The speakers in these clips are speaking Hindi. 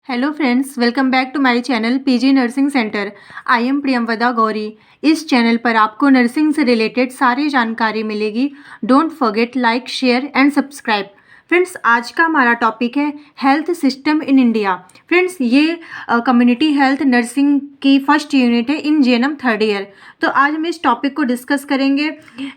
Hello friends, welcome back to my channel PG nursing centre. I am Priyamvada Gauri. इस चैनल पर आपको नर्सिंग से रिलेटेड सारी जानकारी मिलेगी। Don't forget like, share and subscribe. Friends, आज का हमारा टॉपिक है health system in India. Friends, ये कम्युनिटी हेल्थ नर्सिंग की फर्स्ट यूनिट है इन जेएनएम थर्ड ईयर। तो आज हम इस टॉपिक को डिस्कस करेंगे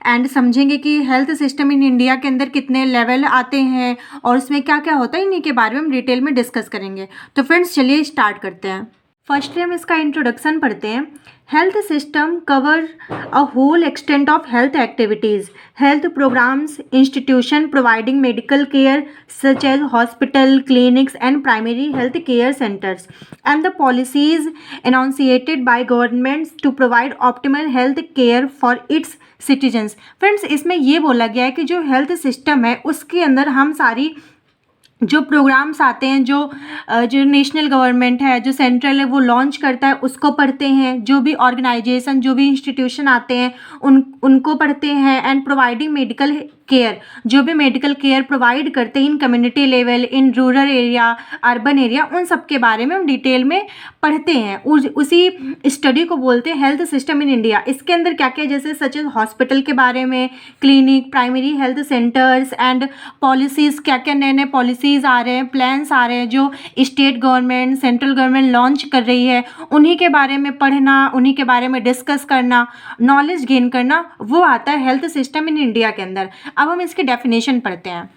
एंड समझेंगे कि हेल्थ सिस्टम इन इंडिया के अंदर कितने लेवल आते हैं और उसमें क्या क्या होता है, इन्हीं के बारे में हम डिटेल में डिस्कस करेंगे। तो फ्रेंड्स, चलिए स्टार्ट करते हैं। फर्स्टली हम इसका इंट्रोडक्शन पढ़ते हैं। Health system cover a whole extent of health activities, health programmes, institution providing medical care such as hospital, clinics and primary health care centres and the policies enunciated by governments to provide optimal health care for its citizens. Friends, इसमें ये बोला गया है कि जो हेल्थ सिस्टम है उसके अंदर हम सारी जो प्रोग्राम्स आते हैं, जो नेशनल गवर्नमेंट है, जो सेंट्रल है, वो लॉन्च करता है, उसको पढ़ते हैं। जो भी ऑर्गेनाइजेशन, जो भी इंस्टीट्यूशन आते हैं उनको पढ़ते हैं। एंड प्रोवाइडिंग मेडिकल केयर, जो भी मेडिकल केयर प्रोवाइड करते हैं इन community level, in rural area, urban area, उन सब के बारे में हम डिटेल में पढ़ते हैं। उसी स्टडी को बोलते हैं हेल्थ सिस्टम इन इंडिया। इसके अंदर क्या क्या, जैसे सच एज हॉस्पिटल के बारे में, clinic, primary health centres and policies, क्या क्या नए नए पॉलिसीज़ आ रहे हैं, प्लान्स आ रहे हैं जो state government, central government launch कर रही है, उन्हीं के बारे में पढ़ना, उन्हीं के बारे में डिस्कस करना, नॉलेज गेन करना, वो आता है हेल्थ सिस्टम इन इंडिया के अंदर। अब हम इसकी डेफिनेशन पढ़ते हैं।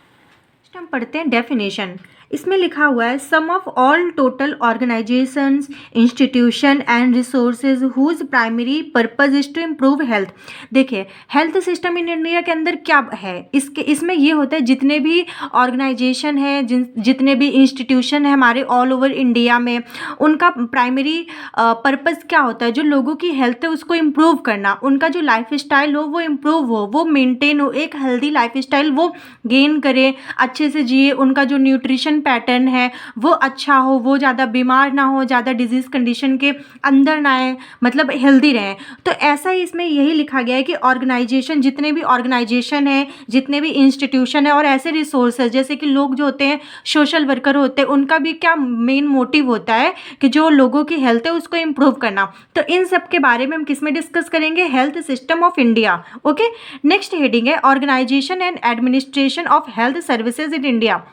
हम पढ़ते हैं डेफिनेशन। इसमें लिखा हुआ है sum of all total organisations, institution and resources whose primary purpose is to improve health. देखिए, हेल्थ सिस्टम इन इंडिया के अंदर क्या है, इसमें ये होता है जितने भी ऑर्गेनाइजेशन है, जितने भी इंस्टीट्यूशन है हमारे ऑल ओवर इंडिया में, उनका प्राइमरी पर्पज़ क्या होता है, जो लोगों की हेल्थ है उसको इम्प्रूव करना, उनका जो लाइफ स्टाइल हो वो इम्प्रूव हो, वो मेंटेन हो, एक हेल्दी लाइफ स्टाइल वो गेन करे, अच्छे से जिए, उनका जो न्यूट्रिशन पैटर्न है वो अच्छा हो, वो ज़्यादा बीमार ना हो, ज़्यादा डिजीज़ कंडीशन के अंदर ना आए, मतलब हेल्दी रहें। तो ऐसा ही इसमें यही लिखा गया है कि ऑर्गेनाइजेशन, जितने भी ऑर्गेनाइजेशन है, जितने भी इंस्टीट्यूशन है और ऐसे रिसोर्सेज, जैसे कि लोग जो होते हैं, सोशल वर्कर होते हैं, उनका भी क्या मेन मोटिव होता है कि जो लोगों की हेल्थ है उसको इम्प्रूव करना। तो इन सब के बारे में हम किस में डिस्कस करेंगे, health system of India. Okay, next heading है organisation and administration of health services in India.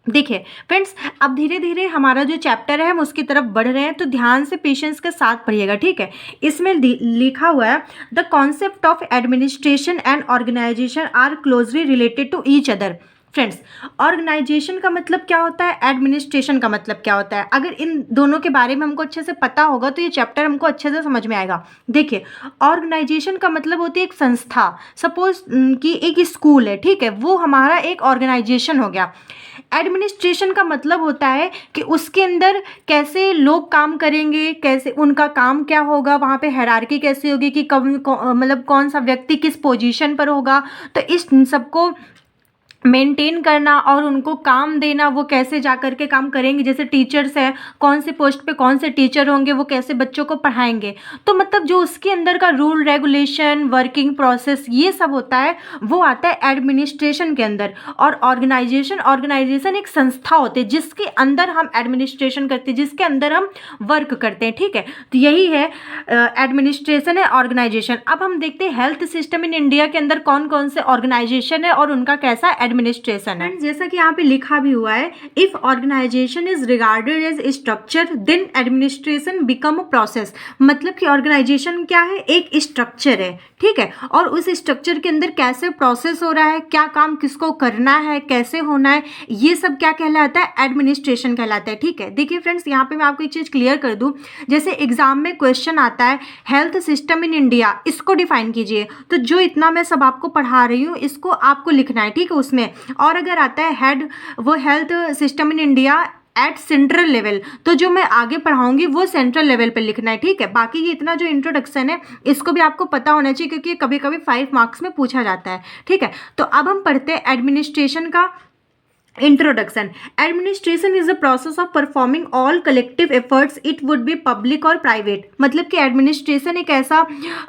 देखिए फ्रेंड्स, अब धीरे धीरे हमारा जो चैप्टर है हम उसकी तरफ बढ़ रहे हैं, तो ध्यान से पेशेंस के साथ पढ़िएगा, ठीक है। इसमें लिखा हुआ है the concept of administration and organisation are closely related to each other. Friends, organisation का मतलब क्या होता है, एडमिनिस्ट्रेशन का मतलब क्या होता है, अगर इन दोनों के बारे में हमको अच्छे से पता होगा तो ये चैप्टर हमको अच्छे से समझ में आएगा। देखिए, ऑर्गेनाइजेशन का मतलब होती है एक संस्था। सपोज कि एक स्कूल है, ठीक है, वो हमारा एक ऑर्गेनाइजेशन हो गया। एडमिनिस्ट्रेशन का मतलब होता है कि उसके अंदर कैसे लोग काम करेंगे, कैसे उनका काम क्या होगा, वहाँ पे हायरार्की कैसे होगी, कि मतलब कौन सा व्यक्ति किस पोजीशन पर होगा, तो इस सबको मेंटेन करना और उनको काम देना, वो कैसे जा कर के काम करेंगे। जैसे टीचर्स हैं, कौन से पोस्ट पे कौन से टीचर होंगे, वो कैसे बच्चों को पढ़ाएंगे। तो मतलब जो उसके अंदर का रूल रेगुलेशन, वर्किंग प्रोसेस, ये सब होता है, वो आता है एडमिनिस्ट्रेशन के अंदर। और ऑर्गेनाइजेशन एक संस्था होती है जिसके अंदर हम एडमिनिस्ट्रेशन करते हैं, जिसके अंदर हम वर्क करते हैं, ठीक है। तो यही है एडमिनिस्ट्रेशन है, ऑर्गेनाइजेशन। अब हम देखते हैं हेल्थ सिस्टम इन इंडिया के अंदर कौन कौन से ऑर्गेनाइजेशन है और उनका कैसा एडमिनिस्ट्रेशन है। जैसा कि यहाँ पे लिखा भी हुआ है, if organisation is regarded as structure then administration become a process. मतलब कि ऑर्गेनाइजेशन क्या है, एक स्ट्रक्चर है, ठीक है, और उस स्ट्रक्चर के अंदर कैसे प्रोसेस हो रहा है, क्या काम किसको करना है, कैसे होना है, ये सब क्या कहलाता है, एडमिनिस्ट्रेशन कहलाता है, ठीक है। देखिए फ्रेंड्स, यहाँ पे मैं आपको एक चीज़ क्लियर कर दूँ। जैसे एग्जाम में क्वेश्चन आता है हेल्थ सिस्टम इन इंडिया, इसको डिफाइन कीजिए, तो जो इतना मैं सब आपको पढ़ा रही हूँ इसको आपको लिखना है, ठीक है, उसमें। और अगर आता है हेड, वो health system in India at central level, तो जो मैं आगे पढ़ाऊंगी वो सेंट्रल लेवल पे लिखना है, ठीक है। बाकी ये इतना जो इंट्रोडक्शन है इसको भी आपको पता होना चाहिए, क्योंकि कभी कभी 5 मार्क्स में पूछा जाता है, ठीक है। तो अब हम पढ़ते हैं एडमिनिस्ट्रेशन का introduction. Administration is the process of performing all collective efforts, it would be public और प्राइवेट। मतलब कि एडमिनिस्ट्रेशन एक ऐसा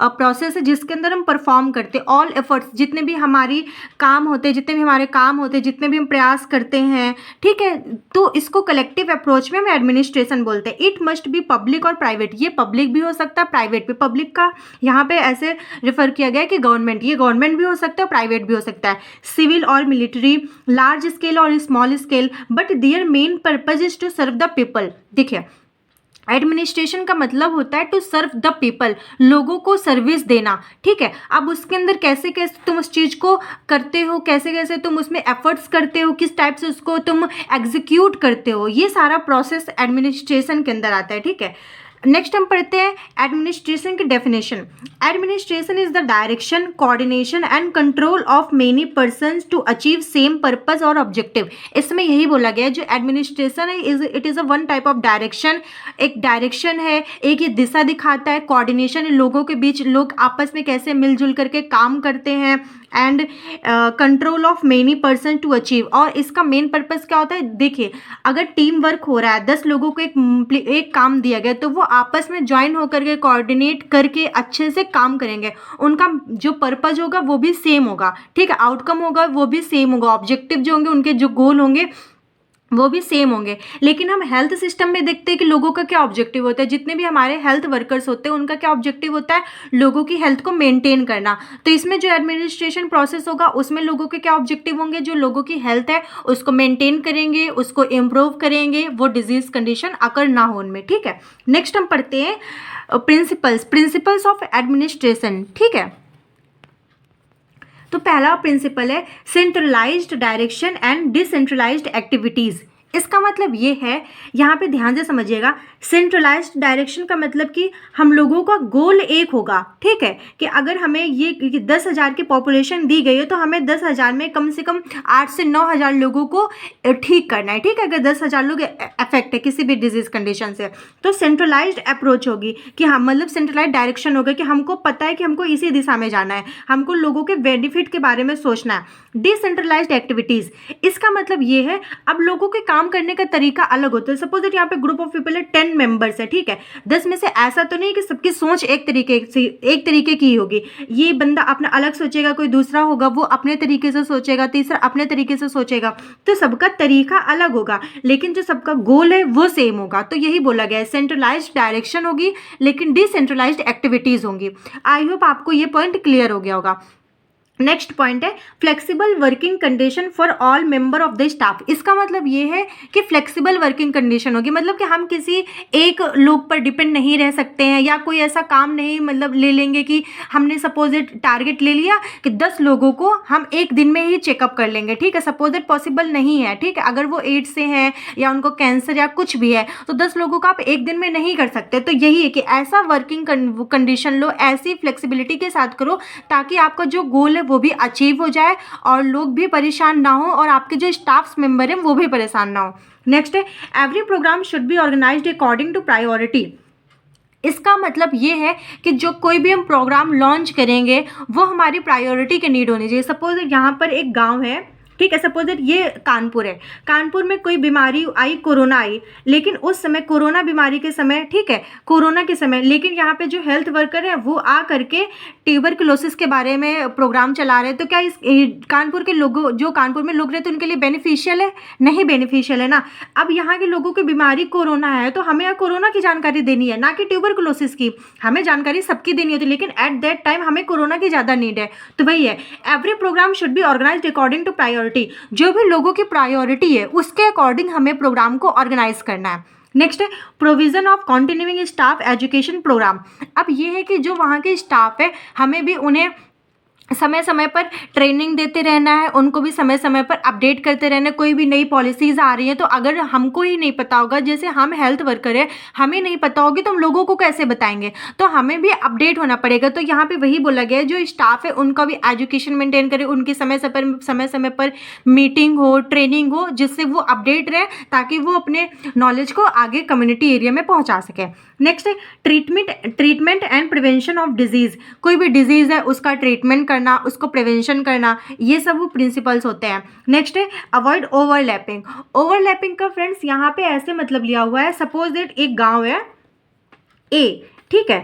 प्रोसेस है जिसके अंदर हम परफॉर्म करते हैं ऑल एफर्ट्स, जितने भी हमारी काम होते हैं, जितने भी हमारे काम होते हैं, जितने भी हम प्रयास करते हैं, ठीक है, तो इसको कलेक्टिव अप्रोच में हम एडमिनिस्ट्रेशन बोलते हैं। इट मस्ट बी पब्लिक और प्राइवेट, ये पब्लिक भी हो सकता है, प्राइवेट भी। पब्लिक का यहाँ पे ऐसे रेफर किया गया है कि गवर्नमेंट, ये गवर्नमेंट भी हो सकता है, प्राइवेट भी हो सकता है। सिविल और मिलिट्री, लार्ज स्केल और small scale, but their main purpose is to serve the people. देखिए, एडमिनिस्ट्रेशन का मतलब होता है टू सर्व द पीपल, लोगों को सर्विस देना, ठीक है। अब उसके अंदर कैसे कैसे तुम उस चीज़ को करते हो, कैसे कैसे तुम उसमें एफर्ट्स करते हो, किस टाइप से उसको तुम एग्जीक्यूट करते हो, ये सारा प्रोसेस एडमिनिस्ट्रेशन के अंदर आता है, ठीक है। नेक्स्ट हम पढ़ते हैं एडमिनिस्ट्रेशन की definition. Administration is the direction, coordination and control of many persons to achieve same purpose और ऑब्जेक्टिव। इसमें यही बोला गया है जो एडमिनिस्ट्रेशन है it is a one type of direction, एक डायरेक्शन है, एक ये दिशा दिखाता है। कोऑर्डिनेशन, लोगों के बीच लोग आपस में कैसे मिलजुल करके काम करते हैं। And control of many person to achieve, और इसका मेन पर्पस क्या होता है। देखिए, अगर टीम वर्क हो रहा है, 10 लोगों को एक काम दिया गया, तो वो आपस में ज्वाइन होकर के कोऑर्डिनेट करके अच्छे से काम करेंगे। उनका जो पर्पज होगा वो भी सेम होगा, ठीक है, आउटकम होगा वो भी सेम होगा, ऑब्जेक्टिव जो होंगे, उनके जो गोल होंगे वो भी सेम होंगे। लेकिन हम हेल्थ सिस्टम में देखते हैं कि लोगों का क्या ऑब्जेक्टिव होता है, जितने भी हमारे हेल्थ वर्कर्स होते हैं उनका क्या ऑब्जेक्टिव होता है, लोगों की हेल्थ को मेंटेन करना। तो इसमें जो एडमिनिस्ट्रेशन प्रोसेस होगा उसमें लोगों के क्या ऑब्जेक्टिव होंगे, जो लोगों की हेल्थ है उसको मेंटेन करेंगे, उसको इम्प्रूव करेंगे, वो डिजीज कंडीशन अकर ना हो उनमें, ठीक है। नेक्स्ट हम पढ़ते हैं प्रिंसिपल्स ऑफ एडमिनिस्ट्रेशन, ठीक है। तो पहला प्रिंसिपल है centralised direction and decentralised activities. इसका मतलब ये है, यहाँ पे ध्यान से समझिएगा, सेंट्रलाइज्ड डायरेक्शन का मतलब कि हम लोगों का गोल एक होगा, ठीक है, कि अगर हमें ये 10,000 की पॉपुलेशन दी गई है तो हमें 10,000 में कम से कम 8 से 9,000 लोगों को ठीक करना है, ठीक है। अगर 10,000 लोग अफेक्ट है किसी भी डिजीज कंडीशन से, तो सेंट्रलाइज्ड अप्रोच होगी कि हम, मतलब सेंट्रलाइज्ड डायरेक्शन होगा कि हमको पता है कि हमको इसी दिशा में जाना है, हमको लोगों के बेनिफिट के बारे में सोचना है। डिसेंट्रलाइज्ड एक्टिविटीज़, इसका मतलब ये है, अब लोगों के काम करने का तरीका अलग होता है। सपोज दैट यहाँ पे ग्रुप ऑफ पीपल है, 10 मेंबर्स है, ठीक है। 10 में से ऐसा तो नहीं कि सबकी सोच एक तरीके की होगी। ये बंदा अपना अलग सोचेगा, कोई दूसरा होगा वो अपने तरीके से सोचेगा, तीसरा अपने तरीके से सोचेगा, तो सबका तरीका अलग होगा, लेकिन जो सबका गोल है वो सेम होगा। तो यही बोला गया है, सेंट्रलाइज्ड डायरेक्शन होगी लेकिन डिसेंट्रलाइज्ड एक्टिविटीज़ होंगी। आई होप आपको ये पॉइंट क्लियर हो गया होगा। नेक्स्ट पॉइंट है flexible working condition for all member of the staff. इसका मतलब ये है कि फ्लेक्सिबल वर्किंग कंडीशन होगी, मतलब कि हम किसी एक लोग पर डिपेंड नहीं रह सकते हैं, या कोई ऐसा काम नहीं मतलब ले लेंगे कि हमने सपोज टारगेट ले लिया कि 10 लोगों को हम एक दिन में ही चेकअप कर लेंगे, ठीक है। सपोज पॉसिबल नहीं है, ठीक है। अगर वो एड्स से हैं या उनको कैंसर या कुछ भी है तो 10 लोगों को आप एक दिन में नहीं कर सकते। तो यही है कि ऐसा वर्किंग कंडीशन लो, ऐसी फ्लेक्सिबिलिटी के साथ करो ताकि आपका जो गोल है वो भी अचीव हो जाए और लोग भी परेशान ना हो और आपके जो स्टाफ मेंबर हैं वो भी परेशान ना हो। नेक्स्ट है every programme should be organised according to priority. इसका मतलब ये है कि जो कोई भी हम प्रोग्राम लॉन्च करेंगे वो हमारी प्रायोरिटी के नीड होनी चाहिए। सपोज यहाँ पर एक गांव है, ठीक है, सपोज दैट ये कानपुर है, कानपुर में कोई बीमारी आई, कोरोना आई, लेकिन उस समय कोरोना बीमारी के समय, ठीक है, कोरोना के समय, लेकिन यहाँ पे जो हेल्थ वर्कर है वो आ करके ट्यूबरकुलोसिस के बारे में प्रोग्राम चला रहे हैं। तो क्या इस कानपुर के लोगों, जो कानपुर में लोग रहते हैं उनके लिए बेनिफिशियल है? नहीं बेनिफिशियल है ना। अब यहाँ के लोगों की बीमारी कोरोना है तो हमें कोरोना की जानकारी देनी है, ना कि ट्यूबरकुलोसिस की। हमें जानकारी सबकी देनी होती है, लेकिन एट दैट टाइम हमें कोरोना की ज़्यादा नीड है। तो वही है, every programme should be organised according to priority. जो भी लोगों की प्रायोरिटी है उसके अकॉर्डिंग हमें प्रोग्राम को ऑर्गेनाइज करना है। नेक्स्ट है provision of continuing staff education programme. अब ये है कि जो वहाँ के स्टाफ है हमें भी उन्हें समय समय पर ट्रेनिंग देते रहना है, उनको भी समय समय पर अपडेट करते रहना है। कोई भी नई पॉलिसीज़ आ रही हैं तो अगर हमको ही नहीं पता होगा, जैसे हम हेल्थ वर्कर है, हमें नहीं पता होगी तो हम लोगों को कैसे बताएंगे, तो हमें भी अपडेट होना पड़ेगा। तो यहाँ पे वही बोला गया है जो स्टाफ है उनका भी एजुकेशन मेंटेन करे, उनकी समय समय पर मीटिंग हो, ट्रेनिंग हो, जिससे वो अपडेट रहे ताकि वो अपने नॉलेज को आगे कम्युनिटी एरिया में पहुँचा सके। नेक्स्ट है treatment and prevention of disease. कोई भी डिजीज़ है उसका ट्रीटमेंट करना, उसको प्रिवेंशन करना, ये सब वो प्रिंसिपल्स होते हैं। नेक्स्ट है अवॉइड ओवरलैपिंग। ओवरलैपिंग का फ्रेंड्स यहाँ पे ऐसे मतलब लिया हुआ है, सपोज दैट एक गांव है ए, ठीक है।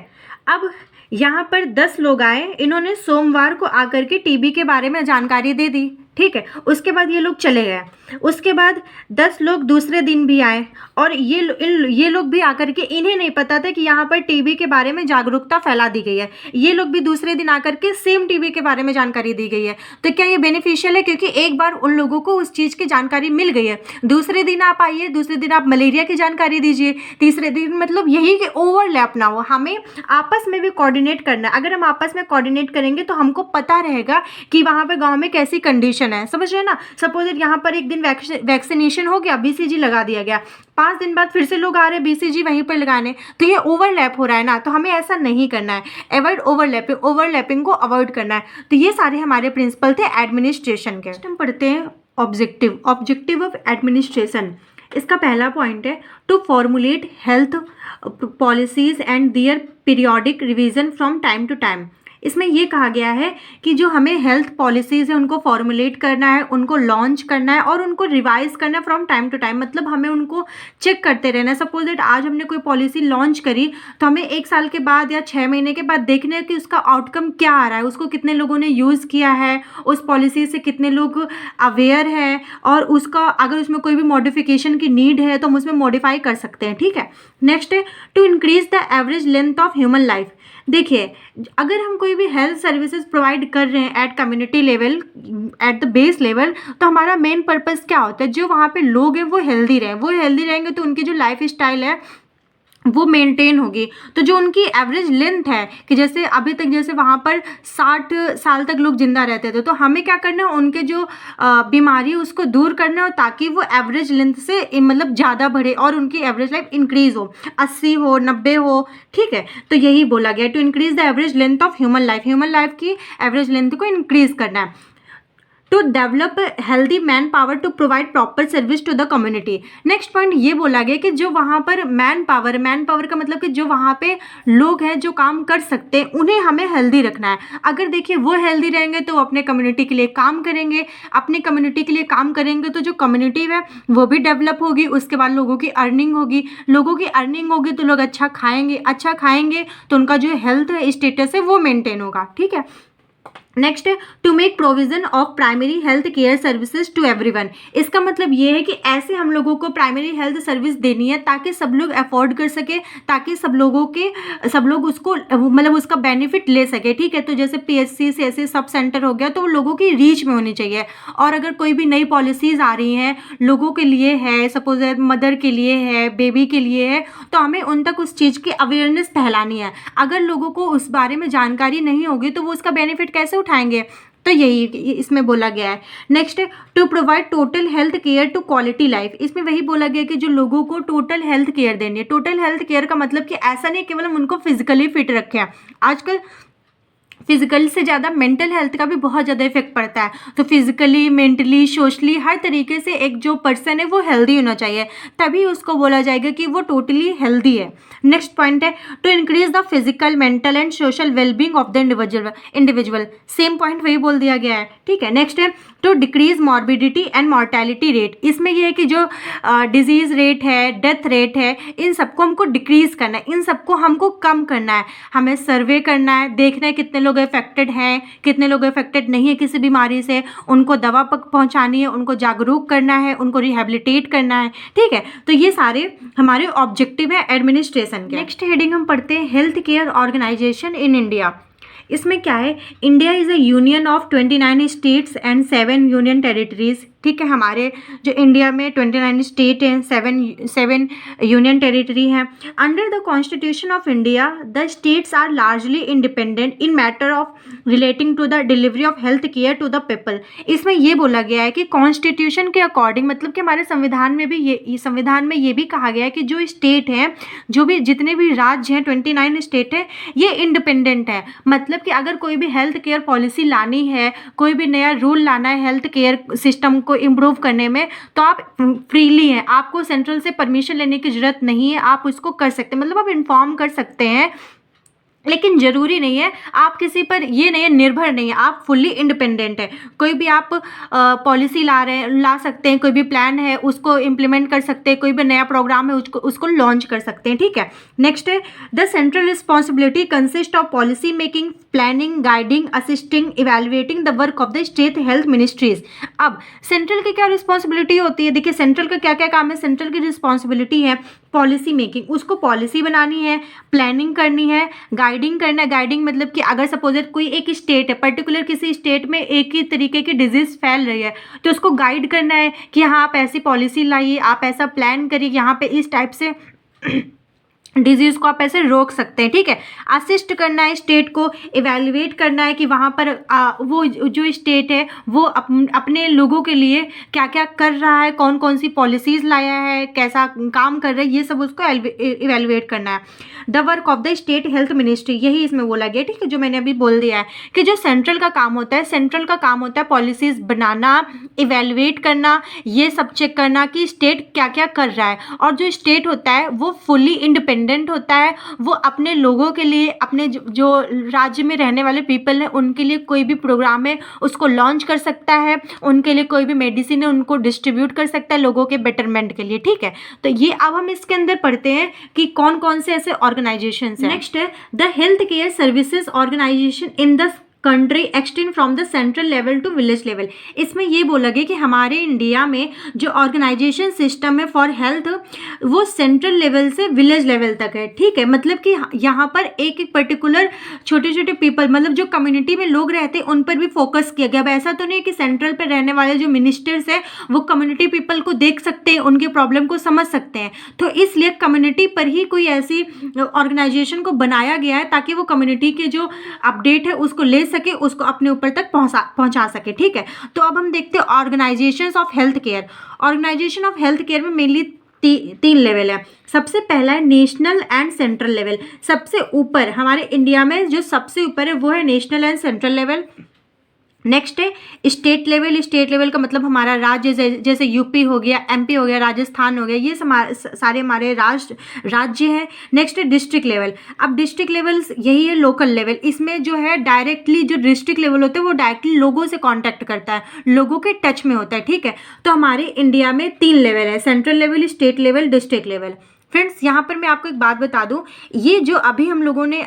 अब यहाँ पर 10 लोग आए, इन्होंने सोमवार को आकर के टीबी के बारे में जानकारी दे दी, ठीक है। उसके बाद ये लोग चले गए। उसके बाद 10 लोग दूसरे दिन भी आए और ये लोग भी आकर के, इन्हें नहीं पता था कि यहाँ पर टीबी के बारे में जागरूकता फैला दी गई है। ये लोग भी दूसरे दिन आकर के सेम टीबी के बारे में जानकारी दी गई है। तो क्या ये बेनिफिशियल है? क्योंकि एक बार उन लोगों को उस चीज़ की जानकारी मिल गई है। दूसरे दिन आप आइए, दूसरे दिन आप मलेरिया की जानकारी दीजिए, तीसरे दिन, मतलब यही कि ओवरलैप ना हो। हमें आपस में भी कोऑर्डिनेट करना है। अगर हम आपस में कोऑर्डिनेट करेंगे तो हमको पता रहेगा कि वहाँ पे गाँव में कैसी कंडीशन है, समझ रहे हैं ना। सपोज यहाँ पर एक दिन वैक्सीनेशन हो गया, बीसीजी लगा दिया गया, 5 दिन बाद फिर से लोग आ रहे हैं बीसीजी वहीं पर लगाने, तो ये ओवरलैप हो रहा है ना। तो हमें ऐसा नहीं करना है, अवॉइड ओवरलैपिंग, ओवरलैपिंग को अवॉइड करना है। तो ये सारे हमारे प्रिंसिपल थे एडमिनिस्ट्रेशन के। हम पढ़ते हैं ऑब्जेक्टिव, ऑब्जेक्टिव ऑफ एडमिनिस्ट्रेशन। इसका पहला पॉइंट है to formulate health policies and their periodic revision from time to time. इसमें ये कहा गया है कि जो हमें हेल्थ पॉलिसीज़ है उनको फॉर्मुलेट करना है, उनको लॉन्च करना है और उनको रिवाइज करना है फ्रॉम टाइम टू टाइम। मतलब हमें उनको चेक करते रहना है। सपोज दैट आज हमने कोई पॉलिसी लॉन्च करी तो हमें 1 साल के बाद या 6 महीने के बाद देखना है कि उसका आउटकम क्या आ रहा है, उसको कितने लोगों ने यूज़ किया है, उस पॉलिसी से कितने लोग अवेयर हैं, और उसका अगर उसमें कोई भी मॉडिफिकेशन की नीड है तो हम उसमें मॉडिफाई कर सकते हैं, ठीक है। नेक्स्ट है to increase the average length of human life. देखिए, अगर हम कोई भी हेल्थ सर्विसेज प्रोवाइड कर रहे हैं at community level, at the base level, तो हमारा मेन पर्पस क्या होता है, जो वहाँ पे लोग हैं वो हेल्दी रहें। वो हेल्दी रहेंगे तो उनकी जो लाइफ स्टाइल है वो मेंटेन होगी। तो जो उनकी एवरेज लेंथ है कि जैसे अभी तक जैसे वहाँ पर 60 साल तक लोग जिंदा रहते थे, तो हमें क्या करना है, उनके जो बीमारी है उसको दूर करना है ताकि वो एवरेज लेंथ से मतलब ज़्यादा बढ़े और उनकी एवरेज लाइफ इंक्रीज हो, 80 हो, 90 हो, ठीक है। तो यही बोला गया, to increase the average length of human life. Human life की एवरेज लेंथ को इंक्रीज करना है। To develop healthy manpower to provide proper service to the community. Next point ये बोला गया कि जो वहाँ पर मैन पावर का मतलब कि जो वहाँ पे लोग हैं जो काम कर सकते हैं उन्हें हमें हेल्दी रखना है। अगर देखिए वो हेल्दी रहेंगे तो अपने कम्युनिटी के लिए काम करेंगे, अपने कम्युनिटी के लिए काम करेंगे तो जो कम्युनिटी है वो भी डेवलप होगी। उसके बाद लोगों की अर्निंग होगी, लोगों की अर्निंग होगी तो लोग अच्छा खाएंगे तो उनका जो हेल्थ स्टेटस है वो मेंटेन होगा, ठीक है। नेक्स्ट है to make provision of primary health care services to everyone. इसका मतलब ये है कि ऐसे हम लोगों को प्राइमरी हेल्थ सर्विस देनी है ताकि सब लोग अफोर्ड कर सके, ताकि सब लोग उसको मतलब उसका बेनिफिट ले सके, ठीक है। तो जैसे PSC CSC सब सेंटर हो गया तो वो लोगों की रीच में होनी चाहिए। और अगर कोई भी नई पॉलिसीज़ आ रही हैं लोगों के लिए है, सपोज मदर के लिए है, बेबी के लिए है, तो हमें उन तक उस चीज़ की अवेयरनेस फैलानी है। अगर लोगों को उस बारे में जानकारी नहीं होगी तो वो उसका बेनिफिट कैसे उठाएंगे, तो यही इसमें बोला गया है। नेक्स्ट है to provide total health care to quality life. इसमें वही बोला गया कि जो लोगों को टोटल हेल्थ केयर देनी है। टोटल हेल्थ केयर का मतलब कि ऐसा नहीं केवल हम उनको फिजिकली फिट रखें, आजकल फिजिकल से ज़्यादा मेंटल हेल्थ का भी बहुत ज़्यादा इफेक्ट पड़ता है। तो फिजिकली, मेंटली, सोशली हर तरीके से एक जो पर्सन है वो हेल्दी होना चाहिए, तभी उसको बोला जाएगा कि वो टोटली हेल्दी है। नेक्स्ट पॉइंट है to increase the physical, mental and social wellbeing of the individual. Same point वही बोल दिया गया है, ठीक है। नेक्स्ट है to decrease morbidity and mortality rate. इसमें यह है कि जो डिजीज़ रेट है, डेथ रेट है, इन सबको हमको डिक्रीज करना है, इन सबको हमको कम करना है। हमें सर्वे करना है, देखना है कितने लोग अफेक्टेड हैं, कितने लोग अफेक्टेड नहीं है किसी बीमारी से, उनको दवा पहुंचानी है, उनको जागरूक करना है, उनको रिहेबिलिटेट करना है, ठीक है। तो ये सारे हमारे ऑब्जेक्टिव है एडमिनिस्ट्रेशन के। नेक्स्ट हेडिंग हम पढ़ते हैं health care organisation in India. इसमें क्या है, India is a union of 29 states and 7 union territories, ठीक है। हमारे जो इंडिया में 29 स्टेट हैं, 7 यूनियन टेरिटरी हैं। Under the constitution of India the states are largely independent in matter of relating to the delivery of health care to the people. इसमें ये बोला गया है कि कॉन्स्टिट्यूशन के अकॉर्डिंग, मतलब कि हमारे संविधान में भी ये भी कहा गया है कि जो स्टेट हैं, जो भी जितने भी राज्य हैं, 29 स्टेट हैं, ये इंडिपेंडेंट है। मतलब कि अगर कोई भी हेल्थ केयर पॉलिसी लानी है, कोई भी नया रूल लाना है हेल्थ केयर सिस्टम को इम्प्रूव करने में, तो आप फ्रीली हैं, आपको सेंट्रल से परमिशन लेने की ज़रूरत नहीं है, आप उसको कर सकते हैं। मतलब आप इन्फॉर्म कर सकते हैं लेकिन ज़रूरी नहीं है, आप किसी पर ये नहीं है, निर्भर नहीं है, आप फुल्ली इंडिपेंडेंट हैं। कोई भी आप पॉलिसी ला सकते हैं, कोई भी प्लान है उसको इम्प्लीमेंट कर सकते हैं, कोई भी नया प्रोग्राम है उसको उसको लॉन्च कर सकते हैं, ठीक है। नेक्स्ट है, the central responsibility consist of policy making, planning, guiding, assisting, evaluating the work of the state health ministries. अब सेंट्रल की क्या रिस्पॉन्सिबिलिटी होती है? देखिए सेंट्रल का क्या क्या काम है। सेंट्रल की रिस्पॉन्सिबिलिटी है पॉलिसी मेकिंग, उसको पॉलिसी बनानी है, प्लानिंग करनी है, गाइडिंग करना है। गाइडिंग मतलब कि अगर सपोज कोई एक स्टेट है, पर्टिकुलर किसी स्टेट में एक ही तरीके की डिजीज फैल रही है, तो उसको गाइड करना है कि हाँ आप ऐसी पॉलिसी लाइए, आप ऐसा प्लान करिए, यहाँ पे इस टाइप से डिजीज को आप ऐसे रोक सकते हैं, ठीक है। असिस्ट करना है स्टेट को, इवेलुएट करना है कि वहाँ पर वो जो स्टेट है वो अपने लोगों के लिए क्या क्या कर रहा है, कौन कौन सी पॉलिसीज़ लाया है, कैसा काम कर रहा है, ये सब उसको इवेलुएट करना है। The work of the state health ministry, यही इसमें बोला गया, ठीक है, जो मैंने अभी बोल दिया है कि जो सेंट्रल का काम होता है, सेंट्रल का काम होता है पॉलिसीज़ बनाना, इवेलुएट करना, ये सब चेक करना कि स्टेट क्या क्या कर रहा है। और जो स्टेट होता है वो फुल्ली इंडिपेंडेंट होता है, वो अपने लोगों के लिए, अपने जो राज्य में रहने वाले पीपल हैं उनके लिए कोई भी प्रोग्राम है उसको लॉन्च कर सकता है, उनके लिए कोई भी मेडिसिन है उनको डिस्ट्रीब्यूट कर सकता है लोगों के बेटरमेंट के लिए, ठीक है। तो ये अब हम इसके अंदर पढ़ते हैं कि कौन कौन से ऐसे ऑर्गेनाइजेशंस हैं। नेक्स्ट है the health care services organisation in the country extend from the central level to village level. इसमें ये बोला गया कि हमारे इंडिया में जो ऑर्गेनाइजेशन सिस्टम है फॉर हेल्थ वो सेंट्रल लेवल से विलेज लेवल तक है, ठीक है। मतलब कि यहाँ पर एक एक पर्टिकुलर छोटे छोटे पीपल, मतलब जो कम्युनिटी में लोग रहते हैं उन पर भी फोकस किया गया। अब ऐसा तो नहीं है कि सेंट्रल पर रहने वाले जो मिनिस्टर्स हैं वो कम्युनिटी पीपल को देख सकते हैं, उनके प्रॉब्लम को समझ सकते हैं, तो इसलिए कम्युनिटी पर ही कोई ऐसी ऑर्गेनाइजेशन को बनाया गया है ताकि वो कम्युनिटी के जो अपडेट है उसको ले सके, उसको अपने ऊपर तक पहुंचा सके, ठीक है। तो अब हम देखते हैं organisations of health care. Organisation of health care में मेनली तीन लेवल है। सबसे पहला है नेशनल एंड सेंट्रल लेवल। सबसे ऊपर हमारे इंडिया में जो सबसे ऊपर है वो है national and central level. Next है स्टेट लेवल। स्टेट लेवल का मतलब हमारा राज्य, जैसे यूपी हो गया, एमपी हो गया, राजस्थान हो गया, ये सारे हमारे राज्य हैं। नेक्स्ट है डिस्ट्रिक्ट लेवल। अब डिस्ट्रिक्ट लेवल यही है लोकल लेवल। इसमें जो है डायरेक्टली जो डिस्ट्रिक्ट लेवल होता है वो डायरेक्टली लोगों से कांटेक्ट करता है, लोगों के टच में होता है, ठीक है। तो हमारे इंडिया में 3 लेवल है, central level, state level, district level. Friends यहाँ पर मैं आपको एक बात बता दूं, ये जो अभी हम लोगों ने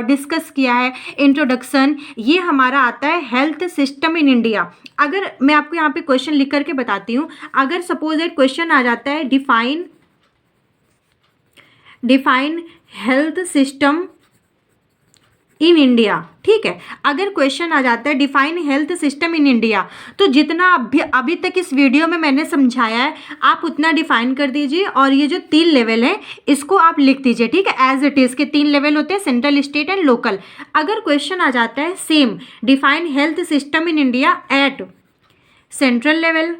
डिस्कस किया है इंट्रोडक्शन, ये हमारा आता है हेल्थ सिस्टम इन इंडिया। अगर मैं आपको यहाँ पे क्वेश्चन लिख करके बताती हूँ, अगर सपोज एक क्वेश्चन आ जाता है define health system in India, ठीक है। अगर क्वेश्चन आ जाता है define health system in India, तो जितना अभी तक इस वीडियो में मैंने समझाया है आप उतना डिफाइन कर दीजिए, और ये जो 3 लेवल है इसको आप लिख दीजिए, ठीक है, एज इट इज़ के 3 लेवल होते हैं, सेंट्रल, स्टेट एंड लोकल। अगर क्वेश्चन आ जाता है same define health system in India at central level,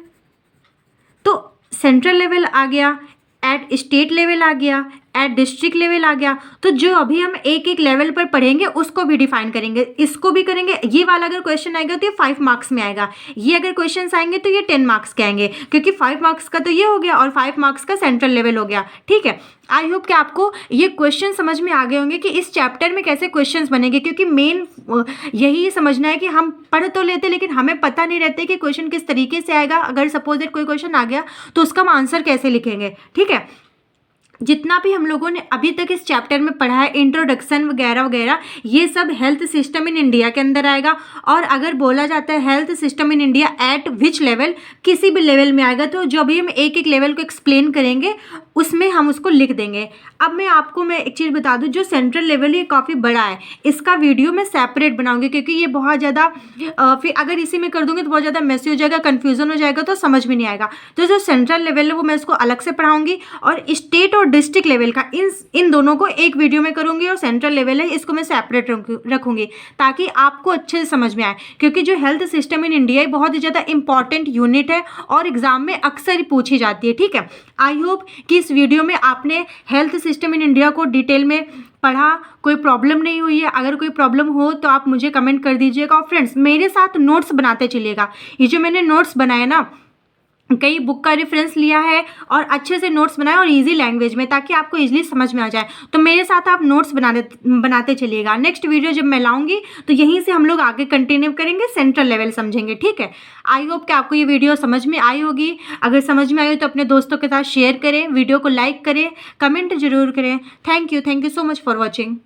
तो सेंट्रल लेवल आ गया, एट स्टेट लेवल आ गया, एट डिस्ट्रिक्ट लेवल आ गया। तो जो अभी हम एक एक लेवल पर पढ़ेंगे उसको भी डिफाइन करेंगे, इसको भी करेंगे। ये वाला अगर क्वेश्चन आएगा तो ये 5 मार्क्स में आएगा, ये अगर क्वेश्चन आएंगे तो ये 10 मार्क्स के आएंगे, क्योंकि 5 मार्क्स का तो ये हो गया और 5 मार्क्स का सेंट्रल लेवल हो गया, ठीक है। आई होप कि आपको ये क्वेश्चन समझ में आ गए होंगे कि इस चैप्टर में कैसे क्वेश्चंस बनेंगे, क्योंकि मेन यही समझना है कि हम पढ़ तो लेते लेकिन हमें पता नहीं रहते कि क्वेश्चन किस तरीके से आएगा। अगर सपोज कोई क्वेश्चन आ गया तो उसका हम आंसर कैसे लिखेंगे, ठीक है। जितना भी हम लोगों ने अभी तक इस चैप्टर में पढ़ा है, इंट्रोडक्शन वगैरह वगैरह, ये सब हेल्थ सिस्टम इन इंडिया के अंदर आएगा। और अगर बोला जाता है health system in India at which level, किसी भी लेवल में आएगा, तो जो भी हम एक एक लेवल को एक्सप्लेन करेंगे उसमें हम उसको लिख देंगे। अब मैं एक चीज़ बता दूं, जो सेंट्रल लेवल ये काफ़ी बड़ा है, इसका वीडियो मैं सेपरेट बनाऊंगी, क्योंकि ये बहुत ज़्यादा फिर अगर इसी में कर दूंगी तो बहुत ज़्यादा मैसी हो जाएगा, कन्फ्यूज़न हो जाएगा, तो समझ में नहीं आएगा। तो जो सेंट्रल लेवल है वो मैं इसको अलग से पढ़ाऊंगी, और स्टेट और डिस्ट्रिक्ट लेवल का इन दोनों को एक वीडियो में करूंगी, और सेंट्रल लेवल है इसको मैं सेपरेट रखूंगी ताकि आपको अच्छे से समझ में आए। क्योंकि जो हेल्थ सिस्टम इन इंडिया बहुत ही ज़्यादा इंपॉर्टेंट यूनिट है और एग्जाम में अक्सर पूछी जाती है, ठीक है। आई होप कि इस वीडियो में आपने हेल्थ सिस्टम इन इंडिया को डिटेल में पढ़ा, कोई प्रॉब्लम नहीं हुई है। अगर कोई प्रॉब्लम हो तो आप मुझे कमेंट कर दीजिएगा, और फ्रेंड्स मेरे साथ नोट्स बनाते चलिएगा। ये जो मैंने नोट्स बनाए ना, कई बुक का रेफरेंस लिया है और अच्छे से नोट्स बनाए और इजी लैंग्वेज में, ताकि आपको इजीली समझ में आ जाए। तो मेरे साथ आप नोट्स बनाते चलिएगा। नेक्स्ट वीडियो जब मैं लाऊंगी तो यहीं से हम लोग आगे कंटिन्यू करेंगे, सेंट्रल लेवल समझेंगे, ठीक है। आई होप कि आपको ये वीडियो समझ में आई होगी। अगर समझ में आई हो तो अपने दोस्तों के साथ शेयर करें, वीडियो को लाइक करें, कमेंट जरूर करें। Thank you so much for watching.